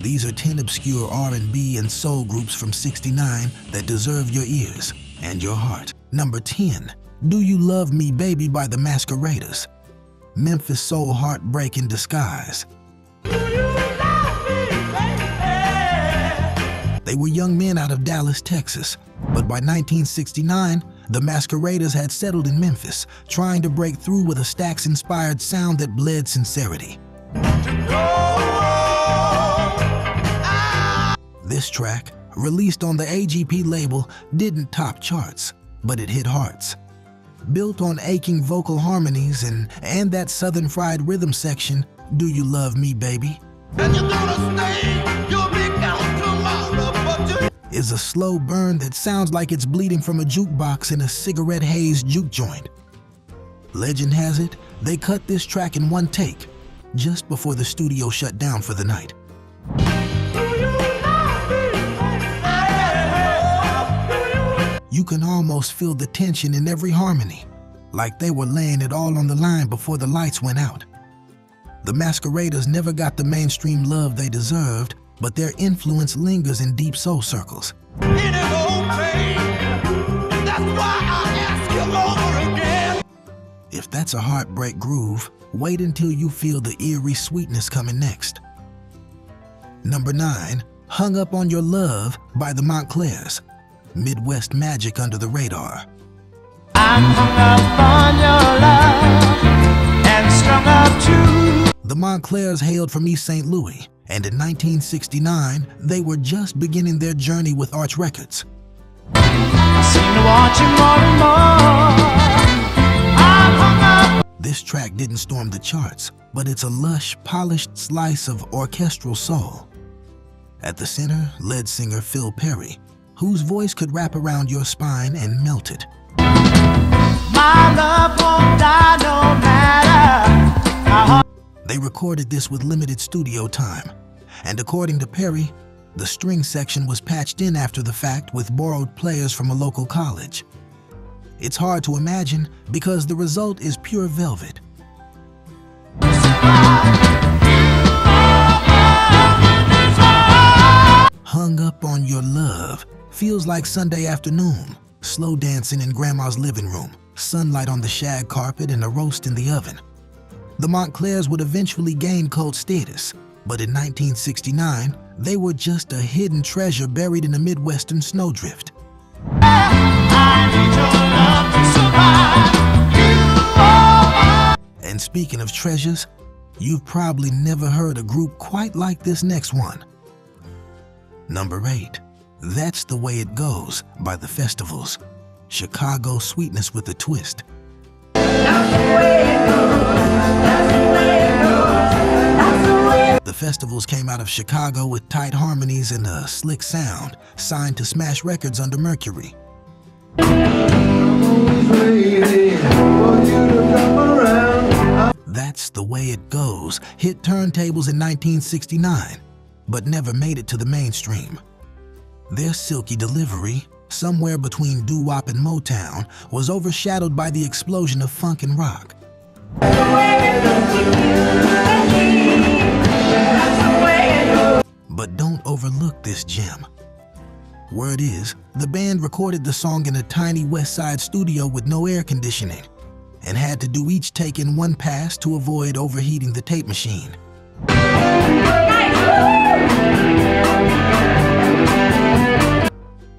These are 10 obscure R&B and soul groups from '69 that deserve your ears and your heart. Number 10, Do You Love Me Baby by the Masqueraders. Memphis soul heartbreak in disguise. They were young men out of Dallas, Texas, but by 1969, the Masqueraders had settled in Memphis, trying to break through with a Stax-inspired sound that bled sincerity. This track, released on the AGP label, didn't top charts, but it hit hearts. Built on aching vocal harmonies and that southern fried rhythm section, Do You Love Me Baby? And you're gonna stay, you'll be out tomorrow, is a slow burn that sounds like it's bleeding from a jukebox in a cigarette-hazed juke joint. Legend has it, they cut this track in one take, just before the studio shut down for the night. You can almost feel the tension in every harmony, like they were laying it all on the line before the lights went out. The Masqueraders never got the mainstream love they deserved, but their influence lingers in deep soul circles. If that's a heartbreak groove, wait until you feel the eerie sweetness coming next. Number 9, Hung Up on Your Love by the Montclairs. Midwest magic under the radar. I'm hung up on your love and strung up too. The Montclairs hailed from East St. Louis, and in 1969, they were just beginning their journey with Arch Records. I seem to want you more and more. I'm hung up. This track didn't storm the charts, but it's a lush, polished slice of orchestral soul. At the center, lead singer Phil Perry, whose voice could wrap around your spine and melt it. My love won't die no matter how. They recorded this with limited studio time, and according to Perry, the string section was patched in after the fact with borrowed players from a local college. It's hard to imagine because the result is pure velvet. Hung Up on Your Love feels like Sunday afternoon, slow dancing in grandma's living room, sunlight on the shag carpet and a roast in the oven. The Montclairs would eventually gain cult status, but in 1969, they were just a hidden treasure buried in a Midwestern snowdrift. And speaking of treasures, you've probably never heard a group quite like this next one. Number 8, That's the Way It Goes by the Festivals. Chicago sweetness with a twist. The Festivals came out of Chicago with tight harmonies and a slick sound, signed to Smash Records under Mercury. That's the Way It Goes hit turntables in 1969, but never made it to the mainstream. Their silky delivery, somewhere between doo-wop and Motown, was overshadowed by the explosion of funk and rock. But don't overlook this gem. Word is, the band recorded the song in a tiny West Side studio with no air conditioning, and had to do each take in one pass to avoid overheating the tape machine.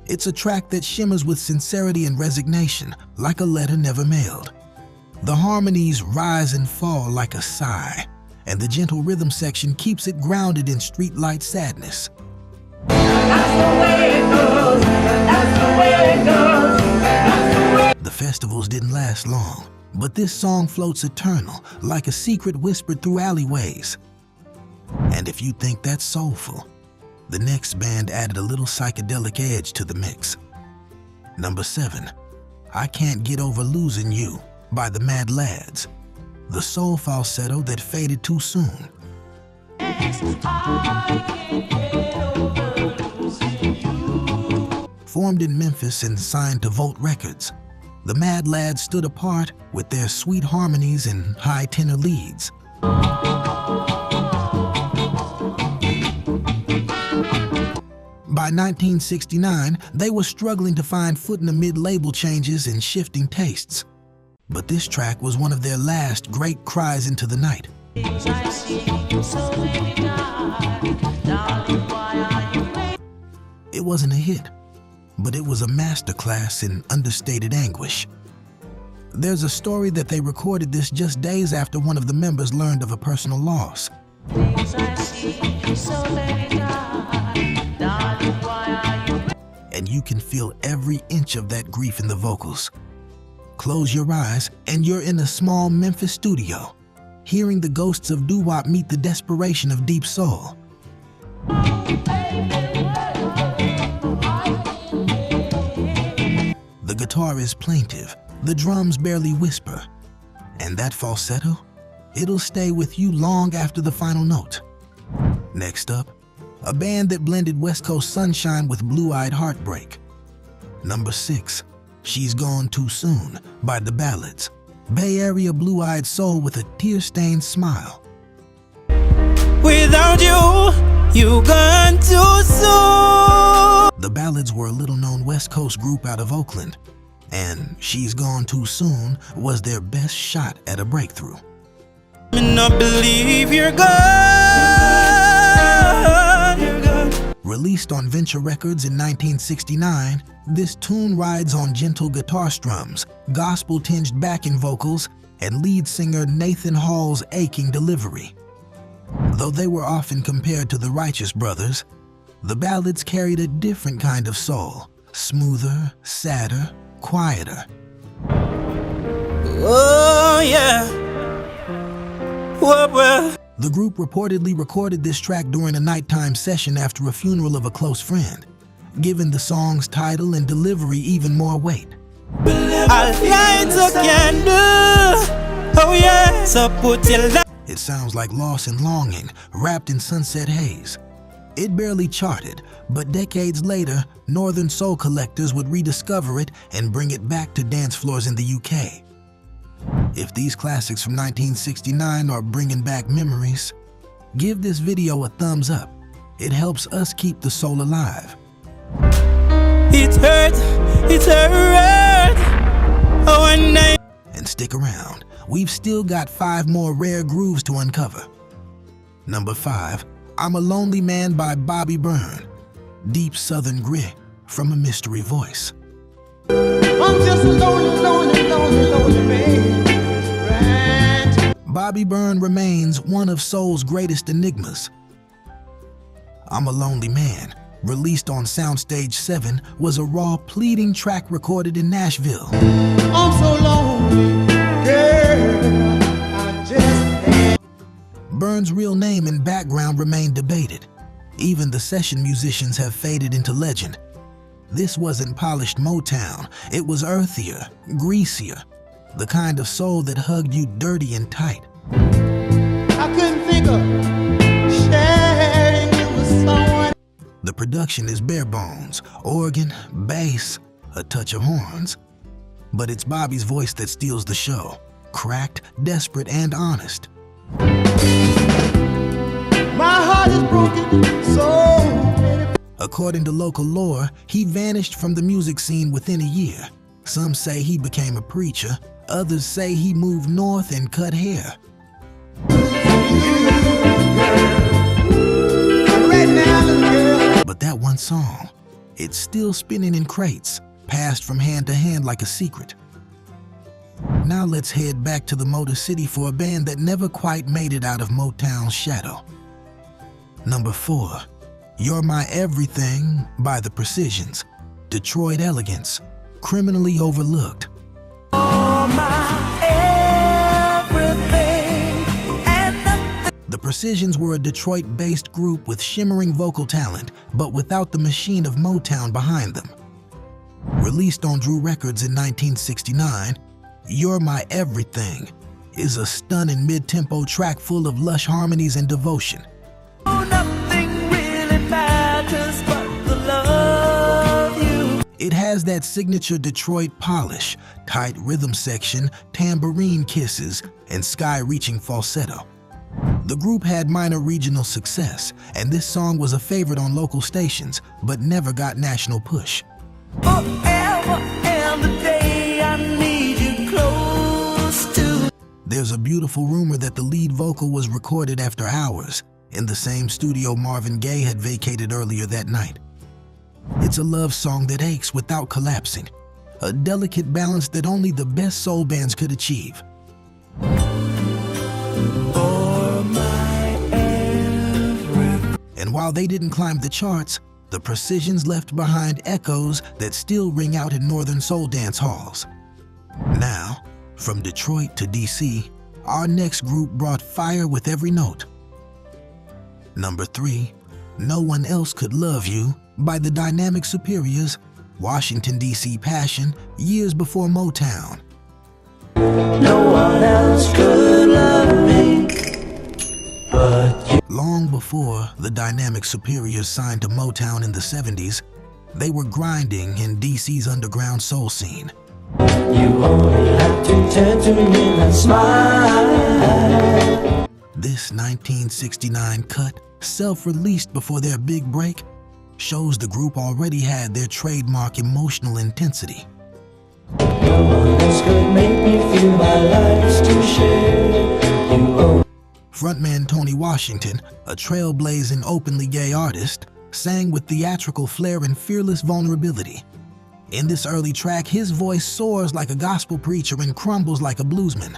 It's a track that shimmers with sincerity and resignation, like a letter never mailed. The harmonies rise and fall like a sigh, and the gentle rhythm section keeps it grounded in streetlight sadness. That's the way it goes. That's the way it goes. That's the way. The Festivals didn't last long, but this song floats eternal, like a secret whispered through alleyways. And if you think that's soulful, the next band added a little psychedelic edge to the mix. Number 7, I Can't Get Over Losing You by the Mad Lads. The soul falsetto that faded too soon. Formed in Memphis and signed to Volt Records, the Mad Lads stood apart with their sweet harmonies and high tenor leads. By 1969, they were struggling to find footing amid label changes and shifting tastes. But this track was one of their last great cries into the night. It wasn't a hit, but it was a masterclass in understated anguish. There's a story that they recorded this just days after one of the members learned of a personal loss. And you can feel every inch of that grief in the vocals. Close your eyes and you're in a small Memphis studio, hearing the ghosts of doo-wop meet the desperation of deep soul. The guitar is plaintive, the drums barely whisper, and that falsetto, it'll stay with you long after the final note. Next up, a band that blended West Coast sunshine with blue-eyed heartbreak. Number 6, She's Gone Too Soon by the Ballads, Bay Area blue-eyed soul with a tear-stained smile. Without you gone too soon. The Ballads were a little-known West Coast group out of Oakland, and She's Gone Too Soon was their best shot at a breakthrough. Me not believe you're gone. Released on Venture Records in 1969, this tune rides on gentle guitar strums, gospel-tinged backing vocals, and lead singer Nathan Hall's aching delivery. Though they were often compared to the Righteous Brothers, the Ballads carried a different kind of soul, smoother, sadder, quieter. Oh yeah. Well. The group reportedly recorded this track during a nighttime session after a funeral of a close friend, giving the song's title and delivery even more weight. I'll light a candle. Oh yeah. So put your light. It sounds like loss and longing, wrapped in sunset haze. It barely charted, but decades later, Northern soul collectors would rediscover it and bring it back to dance floors in the UK. If these classics from 1969 are bringing back memories, give this video a thumbs up. It helps us keep the soul alive. It hurt. Oh, one night. And stick around. We've still got 5 more rare grooves to uncover. Number 5, I'm a Lonely Man by Bobby Byrne. Deep southern grit from a mystery voice. I'm just a lonely man. Right. Bobby Byrne remains one of soul's greatest enigmas. I'm a Lonely Man, released on Soundstage 7, was a raw, pleading track recorded in Nashville. I'm so lonely, girl, I just can't. Byrne's real name and background remain debated. Even the session musicians have faded into legend. This wasn't polished Motown, it was earthier, greasier, the kind of soul that hugged you dirty and tight. I couldn't think of sharing it with someone. The production is bare bones, organ, bass, a touch of horns. But it's Bobby's voice that steals the show, cracked, desperate, and honest. My heart is broken, so According to local lore, he vanished from the music scene within a year. Some say he became a preacher, others say he moved north and cut hair. But that one song, it's still spinning in crates, passed from hand to hand like a secret. Now let's head back to the Motor City for a band that never quite made it out of Motown's shadow. Number 4, You're My Everything by The Precisions, Detroit elegance, criminally overlooked. The Precisions were a Detroit-based group with shimmering vocal talent, but without the machine of Motown behind them. Released on Drew Records in 1969, You're My Everything is a stunning mid-tempo track full of lush harmonies and devotion. It has that signature Detroit polish, tight rhythm section, tambourine kisses, and sky-reaching falsetto. The group had minor regional success, and this song was a favorite on local stations, but never got national push. Forever and a day I need you close to. There's a beautiful rumor that the lead vocal was recorded after hours in the same studio Marvin Gaye had vacated earlier that night. It's a love song that aches without collapsing, a delicate balance that only the best soul bands could achieve. And while they didn't climb the charts, the Precisions left behind echoes that still ring out in northern soul dance halls. Now, from Detroit to DC, our next group brought fire with every note. Number 3, No One Else Could Love You by the Dynamic Superiors, Washington, D.C. passion, years before Motown. No one else could love me but you. Long before the Dynamic Superiors signed to Motown in the 70s, they were grinding in DC's underground soul scene. You only have to turn to me and smile. This 1969 cut, self-released before their big break, shows the group already had their trademark emotional intensity. No one else could make me feel my life's too share. You Frontman Tony Washington, a trailblazing openly gay artist, sang with theatrical flair and fearless vulnerability. In this early track, his voice soars like a gospel preacher and crumbles like a bluesman,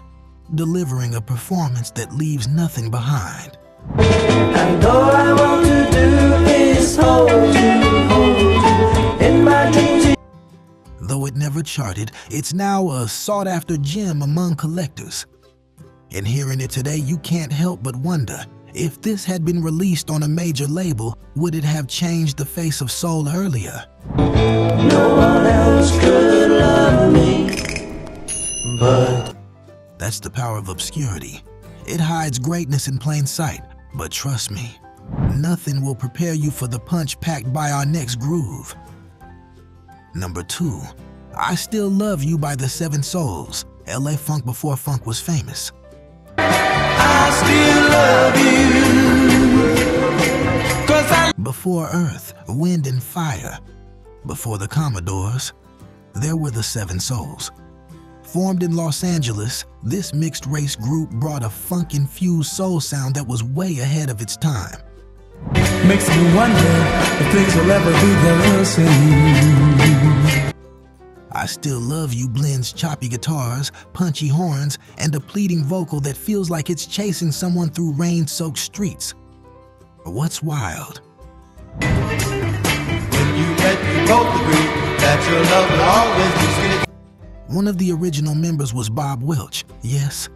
delivering a performance that leaves nothing behind. and all I want to do is hold you in my dreams. Though it never charted, it's now a sought-after gem among collectors. And hearing it today, you can't help but wonder, if this had been released on a major label, would it have changed the face of soul earlier? No one else could love me but. That's the power of obscurity. It hides greatness in plain sight, but trust me, nothing will prepare you for the punch packed by our next groove. Number 2, I Still Love You by the Seven Souls, LA Funk before funk was famous. I still love you, 'cause I. Before Earth, Wind and Fire, before the Commodores, there were the Seven Souls. Formed in Los Angeles, this mixed-race group brought a funk-infused soul sound that was way ahead of its time. Makes me wonder if things will ever be the same. I Still Love You blends choppy guitars, punchy horns, and a pleading vocal that feels like it's chasing someone through rain-soaked streets. What's wild? When you met, you both agreed that your love will always be sweet. One of the original members was Bob Welch, yes,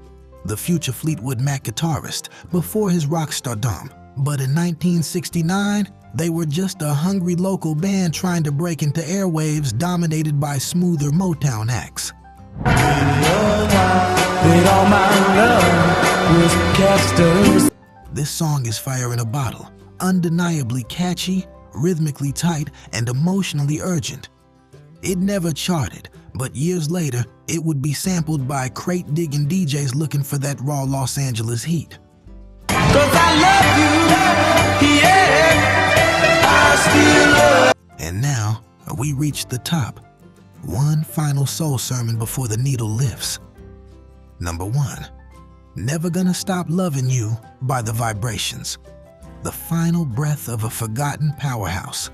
the future Fleetwood Mac guitarist, before his rock stardom. But in 1969, they were just a hungry local band trying to break into airwaves dominated by smoother Motown acts. This song is fire in a bottle, undeniably catchy, rhythmically tight, and emotionally urgent. It never charted, but years later, it would be sampled by crate-digging DJs looking for that raw Los Angeles heat. 'Cause I love you, yeah, I still love. And now, we reach the top. One final soul sermon before the needle lifts. Number 1, Never Gonna Stop Loving You by The Vibrations, the final breath of a forgotten powerhouse.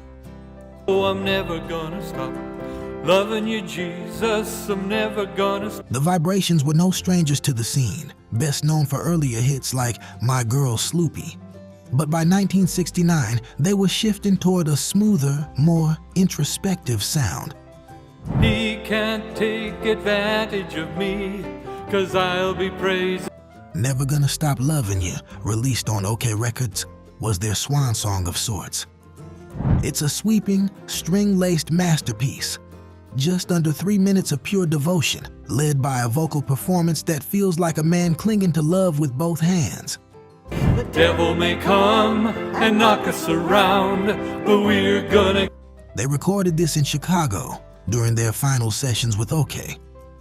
Oh, I'm never gonna stop loving you, Jesus. I'm never gonna stop. The Vibrations were no strangers to the scene, best known for earlier hits like My Girl Sloopy. But by 1969, they were shifting toward a smoother, more introspective sound. He can't take advantage of me, 'cause I'll be praised. Never Gonna Stop Loving You, released on OK Records, was their swan song of sorts. It's a sweeping, string-laced masterpiece. Just under 3 minutes of pure devotion, led by a vocal performance that feels like a man clinging to love with both hands. The devil may come and knock us around, but we're gonna. They recorded this in Chicago during their final sessions with OK,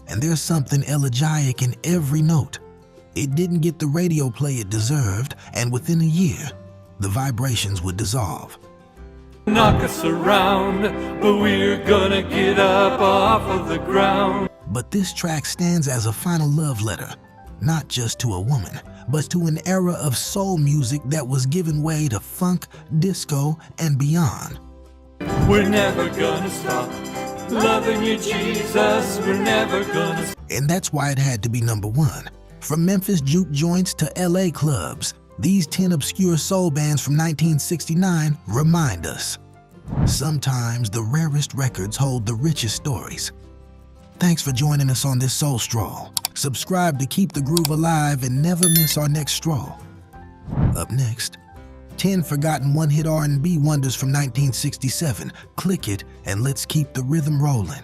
and there's something elegiac in every note. It didn't get the radio play it deserved, and within a year, the vibrations would dissolve. Knock us around, but we're gonna get up off of the ground. But this track stands as a final love letter, not just to a woman, but to an era of soul music that was giving way to funk, disco, and beyond. We're never gonna stop loving you, Jesus. We're never gonna stop. And that's why it had to be number one. From Memphis juke joints to LA clubs, these 10 obscure soul bands from 1969 remind us. Sometimes the rarest records hold the richest stories. Thanks for joining us on this soul stroll. Subscribe to keep the groove alive and never miss our next stroll. Up next, 10 forgotten one-hit R&B wonders from 1967. Click it and let's keep the rhythm rolling.